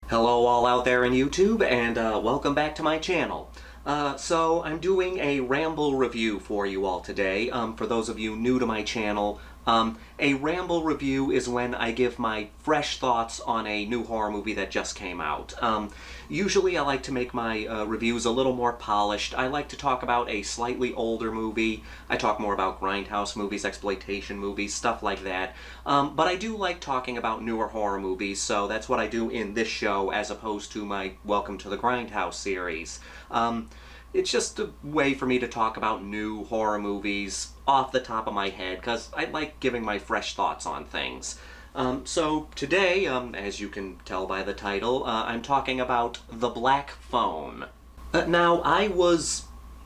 Hello all out there in YouTube, and welcome back to my channel. So I'm doing a Ramble review for you all today. For those of you new to my channel, a Ramble review is when I give my fresh thoughts on a new horror movie that just came out. Usually I like to make my reviews a little more polished. I like to talk about a slightly older movie. I talk more about grindhouse movies, exploitation movies, stuff like that. But I do like talking about newer horror movies, so that's what I do in this show as opposed to my Welcome to the Grindhouse series. It's just a way for me to talk about new horror movies off the top of my head, because I like giving my fresh thoughts on things. So today, as you can tell by the title, I'm talking about The Black Phone. Now, I was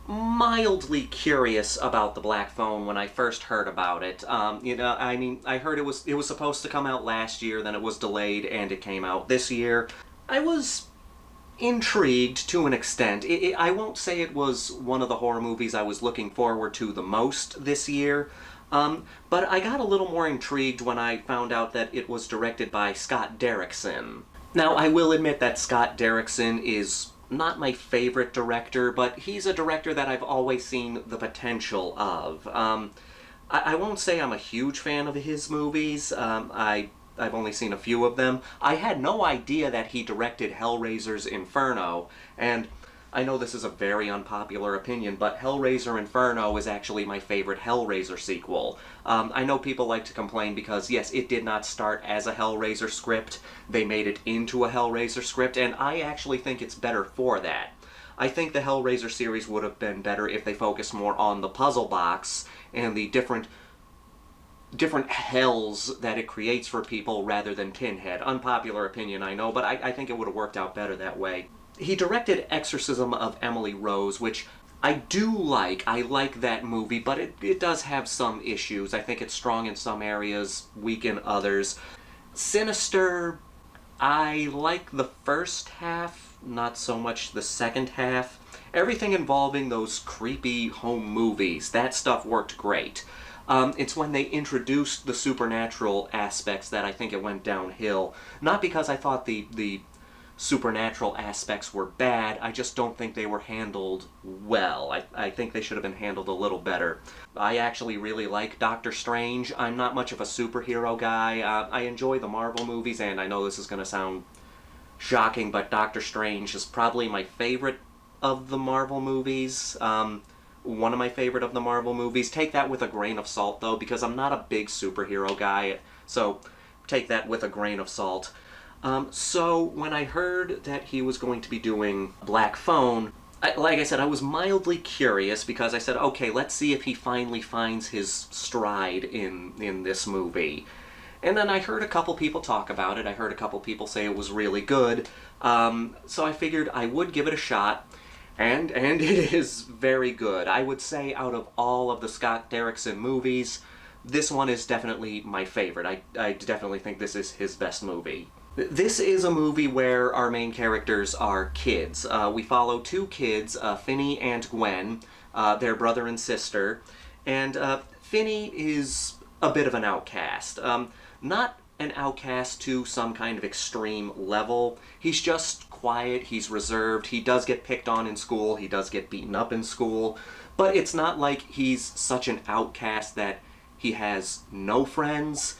mildly curious about The Black Phone when I first heard about it. I heard it was supposed to come out last year, then it was delayed, and it came out this year. I was intrigued to an extent. I won't say it was one of the horror movies I was looking forward to the most this year, but I got a little more intrigued when I found out that it was directed by Scott Derrickson. Now, I will admit that Scott Derrickson is not my favorite director, but he's a director that I've always seen the potential of. I won't say I'm a huge fan of his movies. I've only seen a few of them. I had no idea that he directed Hellraiser's Inferno, and I know this is a very unpopular opinion, but Hellraiser Inferno is actually my favorite Hellraiser sequel. I know people like to complain because, yes, it did not start as a Hellraiser script. They made it into a Hellraiser script, and I actually think it's better for that. I think the Hellraiser series would have been better if they focused more on the puzzle box and the different hells that it creates for people rather than Pinhead. Unpopular opinion, I know, but I think it would have worked out better that way. He directed Exorcism of Emily Rose, which I do like. I like that movie, but it does have some issues. I think it's strong in some areas, weak in others. Sinister, I like the first half, not so much the second half. Everything involving those creepy home movies, that stuff worked great. It's when they introduced the supernatural aspects that I think it went downhill. Not because I thought the supernatural aspects were bad, I just don't think they were handled well. I think they should have been handled a little better. I actually really like Doctor Strange. I'm not much of a superhero guy. I enjoy the Marvel movies, and I know this is going to sound shocking, but Doctor Strange is probably my favorite of the Marvel movies. One of my favorite of the Marvel movies. Take that with a grain of salt, though, because I'm not a big superhero guy, so take that with a grain of salt. So when I heard that he was going to be doing Black Phone, like I said, I was mildly curious because I said, okay, let's see if he finally finds his stride in this movie. And then I heard a couple people talk about it. I heard a couple people say it was really good. So I figured I would give it a shot. And it is very good. I would say out of all of the Scott Derrickson movies, this one is definitely my favorite. I definitely think this is his best movie. This is a movie where our main characters are kids. We follow two kids, Finney and Gwen, their brother and sister, and Finney is a bit of an outcast. Not an outcast to some kind of extreme level. He's just quiet, he's reserved, he does get picked on in school, he does get beaten up in school, but it's not like he's such an outcast that he has no friends.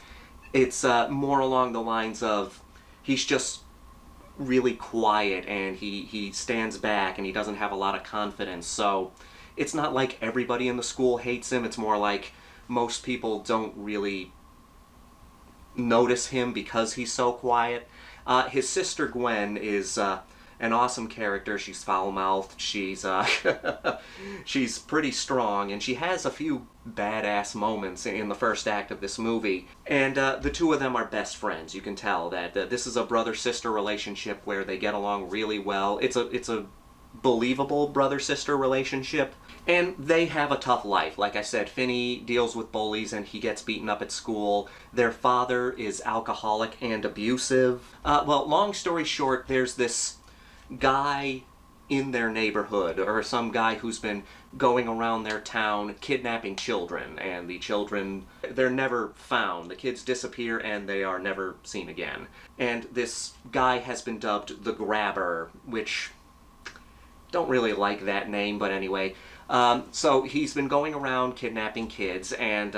It's more along the lines of he's just really quiet and he stands back and he doesn't have a lot of confidence, so it's not like everybody in the school hates him. It's more like most people don't really notice him because he's so quiet. His sister Gwen is an awesome character. She's foul-mouthed, she's she's pretty strong, and she has a few badass moments in the first act of this movie. And the two of them are best friends. You can tell that this is a brother-sister relationship where they get along really well. It's a believable brother-sister relationship. And they have a tough life. Like I said, Finney deals with bullies and he gets beaten up at school. Their father is alcoholic and abusive. Well, long story short, there's this guy in their neighborhood, or some guy who's been going around their town kidnapping children, and the children, they're never found. The kids disappear and they are never seen again. And this guy has been dubbed the Grabber, which, don't really like that name, but anyway. So he's been going around kidnapping kids, and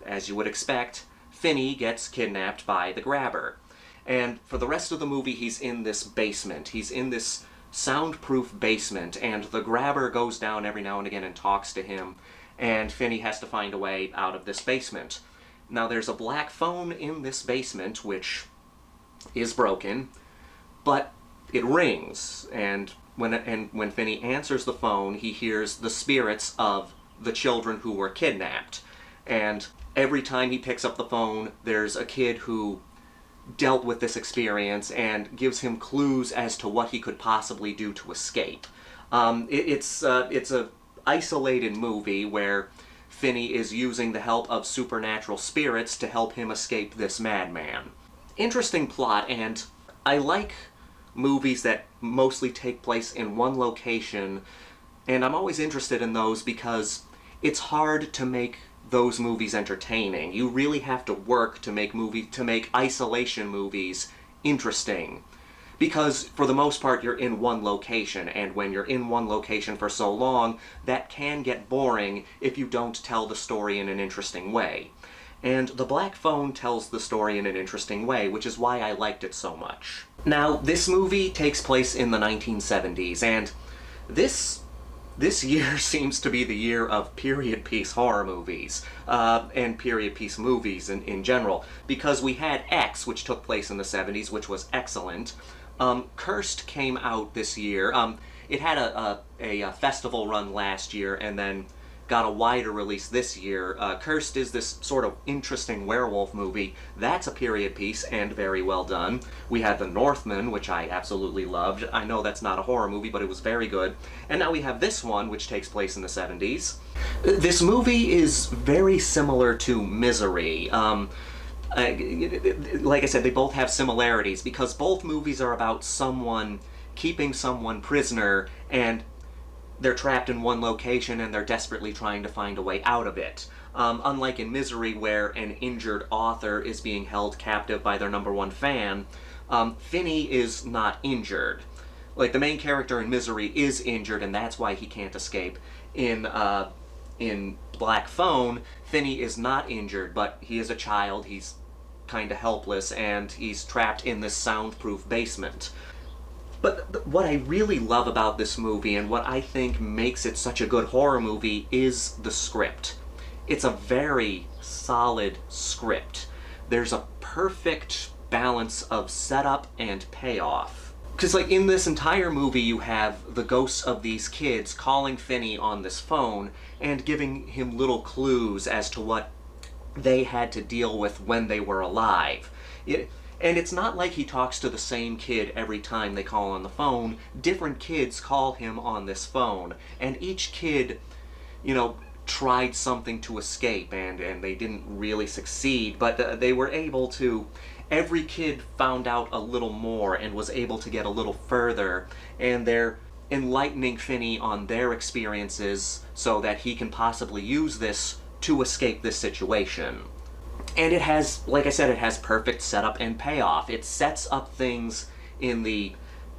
as you would expect, Finney gets kidnapped by the Grabber. And for the rest of the movie, he's in this basement. He's in this soundproof basement, and the Grabber goes down every now and again and talks to him, and Finney has to find a way out of this basement. Now, there's a black phone in this basement, which is broken, but it rings, and when Finney answers the phone, he hears the spirits of the children who were kidnapped. And every time he picks up the phone, there's a kid who dealt with this experience and gives him clues as to what he could possibly do to escape. It's a isolated movie where Finney is using the help of supernatural spirits to help him escape this madman. Interesting plot, and I like movies that mostly take place in one location, and I'm always interested in those because it's hard to make those movies entertaining. You really have to work to make isolation movies interesting. Because for the most part you're in one location, and when you're in one location for so long, that can get boring if you don't tell the story in an interesting way. And The Black Phone tells the story in an interesting way, which is why I liked it so much. Now, this movie takes place in the 1970s, and this year seems to be the year of period piece horror movies, and period piece movies in general, because we had X, which took place in the 70s, which was excellent. Cursed came out this year. It had a festival run last year, and then got a wider release this year. Cursed is this sort of interesting werewolf movie. That's a period piece, and very well done. We had The Northman, which I absolutely loved. I know that's not a horror movie, but it was very good. And now we have this one, which takes place in the 70s. This movie is very similar to Misery. Like I said, they both have similarities, because both movies are about someone keeping someone prisoner, and they're trapped in one location and they're desperately trying to find a way out of it. Unlike in Misery, where an injured author is being held captive by their #1 fan, Finney is not injured. Like, the main character in Misery is injured, and that's why he can't escape. In Black Phone, Finney is not injured, but he is a child, he's kind of helpless, and he's trapped in this soundproof basement. But what I really love about this movie, and what I think makes it such a good horror movie, is the script. It's a very solid script. There's a perfect balance of setup and payoff. Because, like, in this entire movie, you have the ghosts of these kids calling Finney on this phone and giving him little clues as to what they had to deal with when they were alive. And it's not like he talks to the same kid every time they call on the phone. Different kids call him on this phone, and each kid, tried something to escape, and they didn't really succeed, but they were able to. Every kid found out a little more and was able to get a little further, and they're enlightening Finney on their experiences so that he can possibly use this to escape this situation. And it has, like I said, it has perfect setup and payoff. It sets up things in the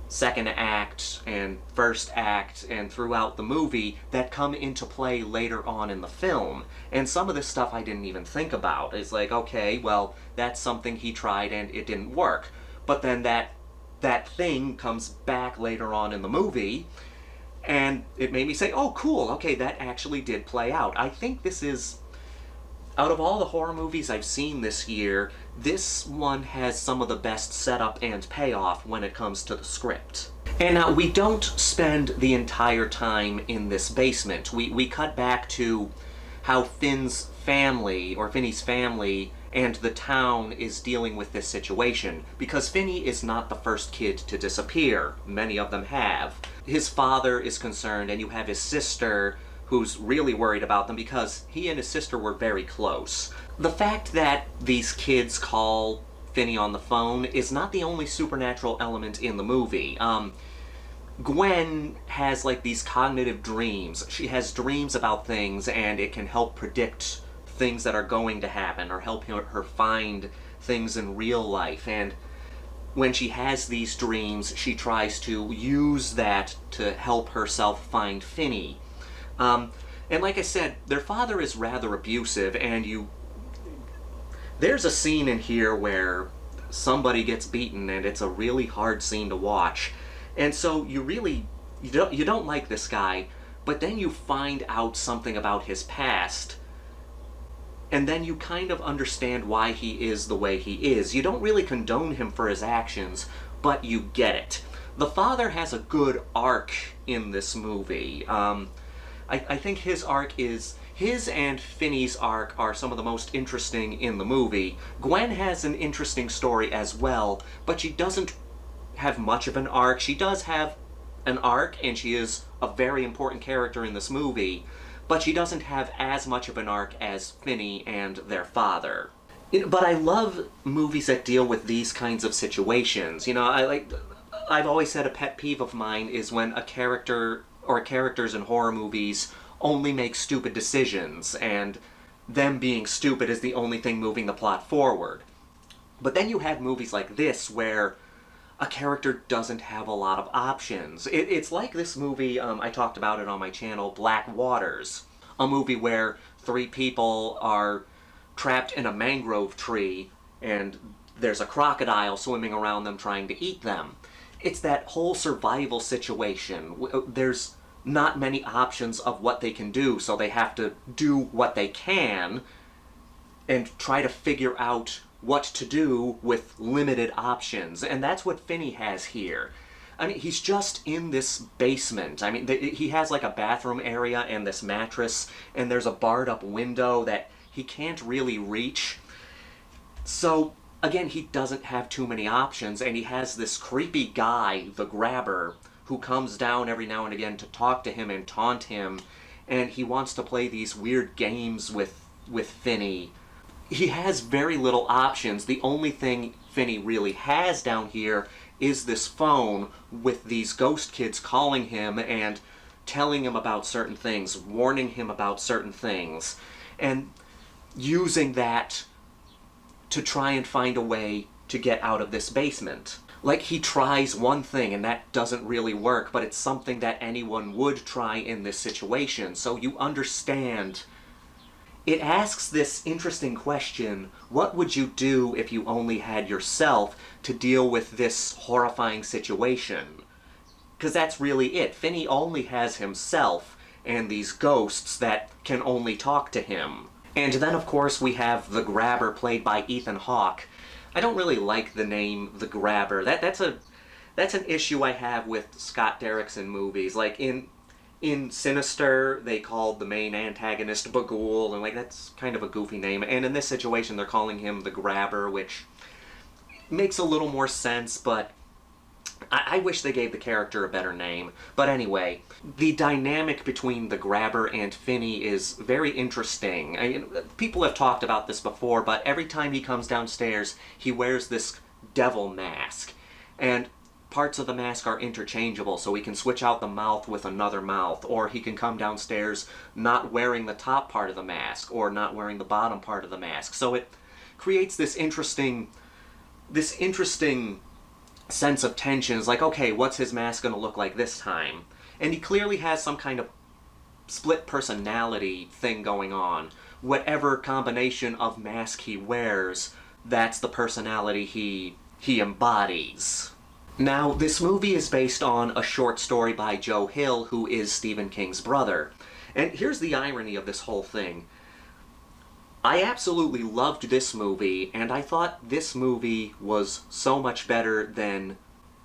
second act and first act and throughout the movie that come into play later on in the film. And some of this stuff I didn't even think about. It's like, okay, well, that's something he tried and it didn't work. But then that thing comes back later on in the movie, and it made me say, oh, cool, okay, that actually did play out. I think this is, out of all the horror movies I've seen this year, this one has some of the best setup and payoff when it comes to the script. And now, we don't spend the entire time in this basement. We cut back to how Finney's family and the town is dealing with this situation, because Finney is not the first kid to disappear. Many of them have. His father is concerned, and you have his sister who's really worried about them because he and his sister were very close. The fact that these kids call Finney on the phone is not the only supernatural element in the movie. Gwen has like these cognitive dreams. She has dreams about things, and it can help predict things that are going to happen or help her find things in real life. And when she has these dreams, she tries to use that to help herself find Finney. And like I said, their father is rather abusive, and there's a scene in here where somebody gets beaten, and it's a really hard scene to watch. And so you don't like this guy, but then you find out something about his past, and then you kind of understand why he is the way he is. You don't really condone him for his actions, but you get it. The father has a good arc in this movie. I think his and Finney's arc are some of the most interesting in the movie. Gwen has an interesting story as well, but she doesn't have much of an arc. She does have an arc, and she is a very important character in this movie, but she doesn't have as much of an arc as Finney and their father. But I love movies that deal with these kinds of situations. I've always said a pet peeve of mine is when a character or characters in horror movies only make stupid decisions, and them being stupid is the only thing moving the plot forward. But then you have movies like this where a character doesn't have a lot of options. It's like this movie, I talked about it on my channel, Black Waters, a movie where 3 people are trapped in a mangrove tree and there's a crocodile swimming around them trying to eat them. It's that whole survival situation. There's not many options of what they can do, so they have to do what they can and try to figure out what to do with limited options. And that's what Finney has here. I mean, he's just in this basement. I mean, he has like a bathroom area and this mattress, and there's a barred up window that he can't really reach. So, again, he doesn't have too many options, and he has this creepy guy, the Grabber, who comes down every now and again to talk to him and taunt him, and he wants to play these weird games with Finney. He has very little options. The only thing Finney really has down here is this phone with these ghost kids calling him and telling him about certain things, warning him about certain things, and using that to try and find a way to get out of this basement. Like, he tries one thing and that doesn't really work, but it's something that anyone would try in this situation, so you understand. It asks this interesting question: what would you do if you only had yourself to deal with this horrifying situation? Because that's really it. Finney only has himself and these ghosts that can only talk to him. And then, of course, we have the Grabber, played by Ethen Hawke. I don't really like the name The Grabber. That's an issue I have with Scott Derrickson movies. Like, in Sinister, they called the main antagonist Bagul, and like, that's kind of a goofy name. And in this situation, they're calling him the Grabber, which makes a little more sense, but I wish they gave the character a better name. But anyway, the dynamic between the Grabber and Finney is very interesting. I mean, people have talked about this before, but every time he comes downstairs, he wears this devil mask. And parts of the mask are interchangeable, so he can switch out the mouth with another mouth, or he can come downstairs not wearing the top part of the mask, or not wearing the bottom part of the mask. So it creates this interesting sense of tension. Is like, okay, what's his mask going to look like this time? And he clearly has some kind of split personality thing going on. Whatever combination of mask he wears, that's the personality he embodies. Now, this movie is based on a short story by Joe Hill, who is Stephen King's brother. And here's the irony of this whole thing. I absolutely loved this movie, and I thought this movie was so much better than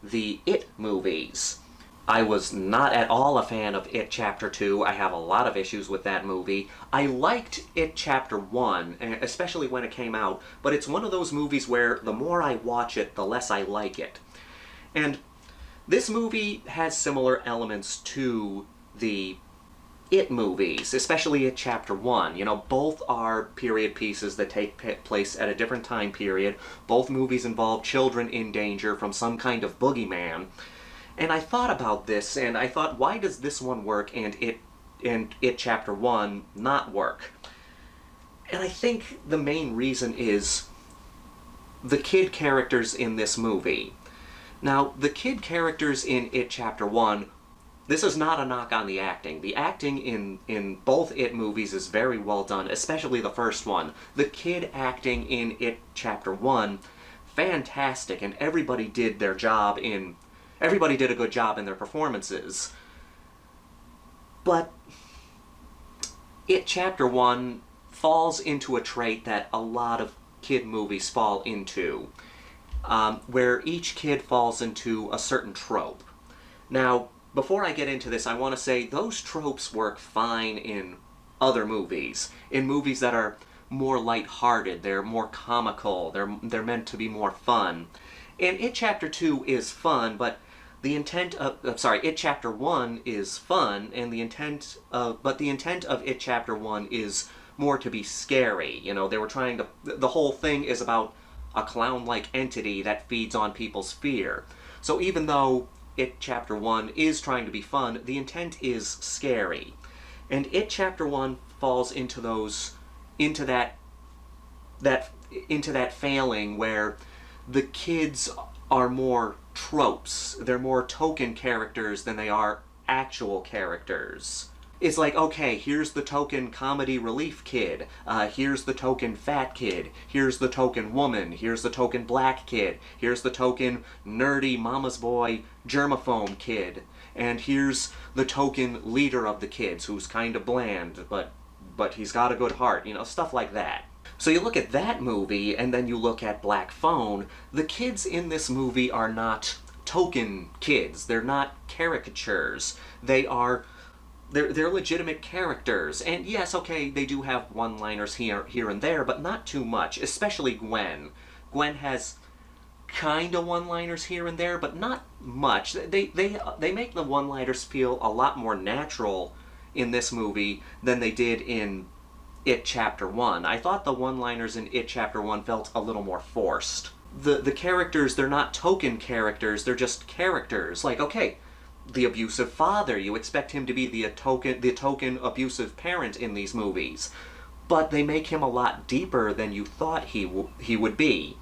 the It movies. I was not at all a fan of It Chapter 2. I have a lot of issues with that movie. I liked It Chapter 1, especially when it came out, but it's one of those movies where the more I watch it, the less I like it. And this movie has similar elements to the It movies, especially It Chapter 1. You know, both are period pieces that take place at a different time period. Both movies involve children in danger from some kind of boogeyman. And I thought about this, and I thought, why does this one work and It Chapter 1 not work? And I think the main reason is the kid characters in this movie. Now, the kid characters in It Chapter 1, this is not a knock on the acting. The acting in both It movies is very well done, especially the first one. The kid acting in It Chapter 1, fantastic, and everybody did a good job in their performances. But It Chapter 1 falls into a trait that a lot of kid movies fall into, where each kid falls into a certain trope. Now, before I get into this, I want to say those tropes work fine in other movies. In movies that are more lighthearted, they're more comical, they're meant to be more fun. And It Chapter 2 is fun, but It Chapter 1 is fun, and the intent of It Chapter 1 is more to be scary. You know, the whole thing is about a clown-like entity that feeds on people's fear. So even though It Chapter 1 is trying to be fun, the intent is scary. And It Chapter 1 falls into that failing where the kids are more tropes. They're more token characters than they are actual characters. It's like, okay, here's the token comedy relief kid, here's the token fat kid, here's the token woman, here's the token black kid, here's the token nerdy mama's boy germaphobe kid, and here's the token leader of the kids who's kind of bland, but he's got a good heart, stuff like that. So you look at that movie, and then you look at Black Phone, the kids in this movie are not token kids, they're not caricatures, they're legitimate characters. And yes, okay, they do have one-liners here and there, but not too much, especially Gwen. Gwen has kind of one-liners here and there, but not much. They make the one-liners feel a lot more natural in this movie than they did in It Chapter 1. I thought the one-liners in It Chapter 1 felt a little more forced. The characters, they're not token characters, they're just characters. Like, okay, the abusive father, you expect him to be the token abusive parent in these movies. But they make him a lot deeper than you thought he would be.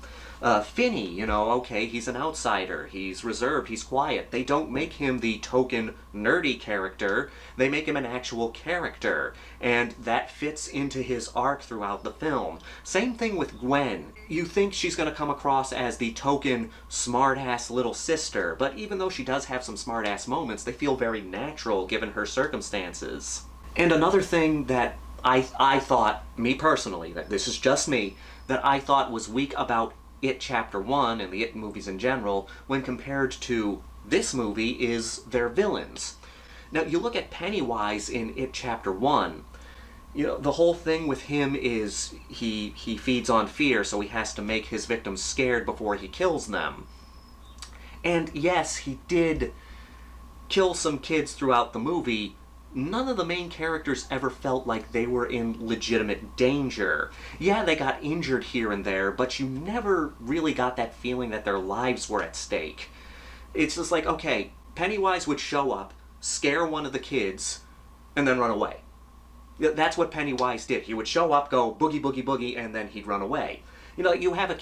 Finney, okay, he's an outsider, he's reserved, he's quiet. They don't make him the token nerdy character, they make him an actual character, and that fits into his arc throughout the film. Same thing with Gwen. You think she's going to come across as the token smart-ass little sister, but even though she does have some smart-ass moments, they feel very natural given her circumstances. And another thing that I thought, me personally, that this is just me, that I thought was weak about It Chapter 1 and the It movies in general, when compared to this movie, is their villains. Now, you look at Pennywise in It Chapter 1, the whole thing with him is he feeds on fear, so he has to make his victims scared before he kills them. And yes, he did kill some kids throughout the movie. None of the main characters ever felt like they were in legitimate danger. Yeah, they got injured here and there, but you never really got that feeling that their lives were at stake. It's just like, okay, Pennywise would show up, scare one of the kids, and then run away. That's what Pennywise did. He would show up, go boogie, boogie, boogie, and then he'd run away. You have a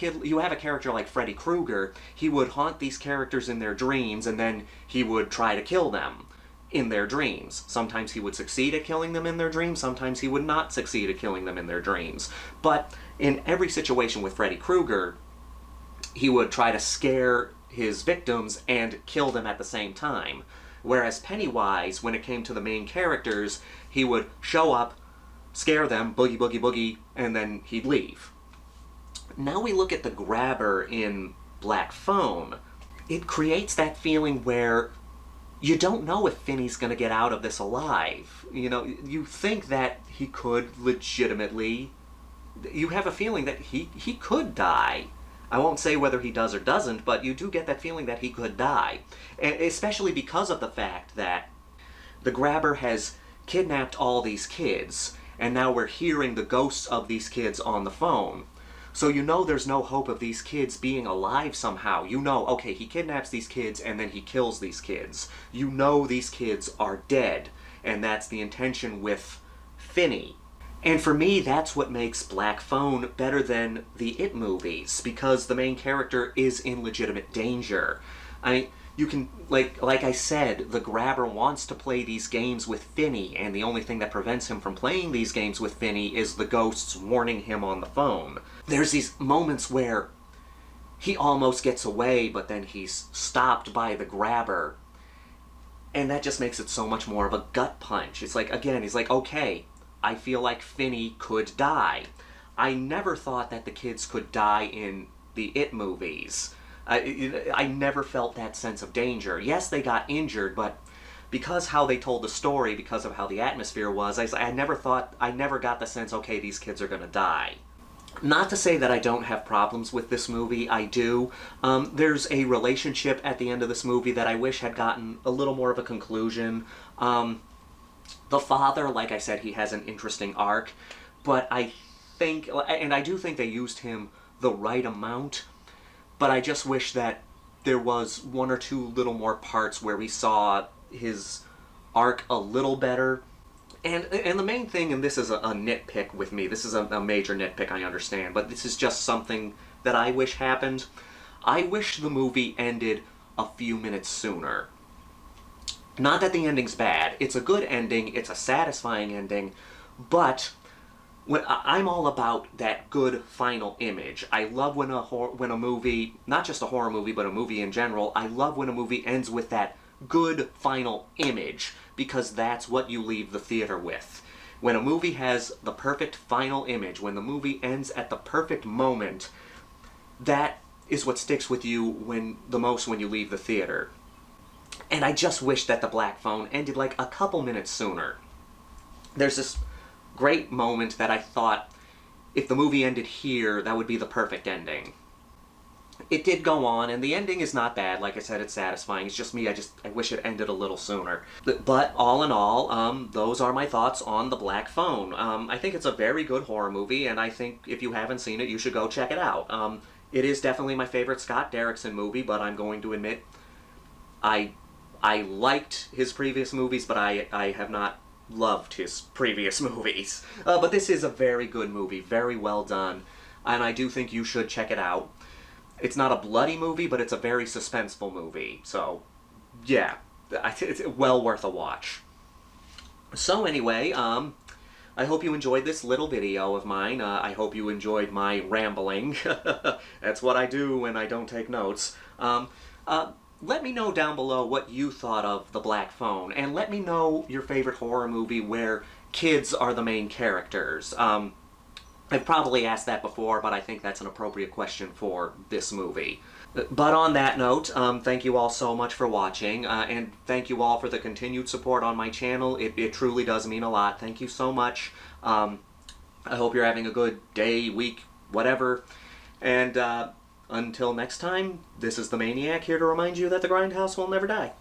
character like Freddy Krueger, he would haunt these characters in their dreams, and then he would try to kill them in their dreams. Sometimes he would succeed at killing them in their dreams, sometimes he would not succeed at killing them in their dreams. But in every situation with Freddy Krueger, he would try to scare his victims and kill them at the same time. Whereas Pennywise, when it came to the main characters, he would show up, scare them, boogie, boogie, boogie, and then he'd leave. Now we look at the grabber in Black Phone. It creates that feeling where you don't know if Finney's going to get out of this alive. You think that he could legitimately... You have a feeling that he could die. I won't say whether he does or doesn't, but you do get that feeling that he could die. And especially because of the fact that the grabber has kidnapped all these kids, and now we're hearing the ghosts of these kids on the phone. So you know there's no hope of these kids being alive somehow. You know, okay, he kidnaps these kids and then he kills these kids. You know these kids are dead, and that's the intention with Finney. And for me, that's what makes Black Phone better than the It movies, because the main character is in legitimate danger. I mean, you can, like I said, the grabber wants to play these games with Finney, and the only thing that prevents him from playing these games with Finney is the ghosts warning him on the phone. There's these moments where he almost gets away, but then he's stopped by the grabber, and that just makes it so much more of a gut punch. It's like, again, he's like, okay, I feel like Finney could die. I never thought that the kids could die in the It movies. I never felt that sense of danger. Yes, they got injured, but because how they told the story, because of how the atmosphere was, I never got the sense, okay, these kids are gonna die. Not to say that I don't have problems with this movie, I do. There's a relationship at the end of this movie that I wish had gotten a little more of a conclusion. The father, like I said, he has an interesting arc, but I think, and I do think they used him the right amount, but I just wish that there was one or two little more parts where we saw his arc a little better. And the main thing, and this is a nitpick with me, this is a major nitpick, I understand, but this is just something that I wish happened. I wish the movie ended a few minutes sooner. Not that the ending's bad, it's a good ending, it's a satisfying ending, but I'm all about that good final image. I love when a movie, not just a horror movie, but a movie in general, I love when a movie ends with that good final image, because that's what you leave the theater with. When a movie has the perfect final image, when the movie ends at the perfect moment, that is what sticks with you the most when you leave the theater. And I just wish that the Black Phone ended like a couple minutes sooner. There's this great moment that I thought, if the movie ended here, that would be the perfect ending. It did go on, and the ending is not bad. Like I said, it's satisfying. It's just me, I wish it ended a little sooner. But all in all, those are my thoughts on The Black Phone. I think it's a very good horror movie, and I think if you haven't seen it, you should go check it out. It is definitely my favorite Scott Derrickson movie, but I'm going to admit, I liked his previous movies, but I have not loved his previous movies. But this is a very good movie, very well done, and I do think you should check it out. It's not a bloody movie, but it's a very suspenseful movie. So, yeah, it's well worth a watch. So anyway, I hope you enjoyed this little video of mine. I hope you enjoyed my rambling. That's what I do when I don't take notes. Let me know down below what you thought of The Black Phone, and let me know your favorite horror movie where kids are the main characters. I've probably asked that before, but I think that's an appropriate question for this movie. But on that note, thank you all so much for watching, and thank you all for the continued support on my channel. It truly does mean a lot. Thank you so much. I hope you're having a good day, week, whatever. And until next time, this is the Maniac here to remind you that the grindhouse will never die.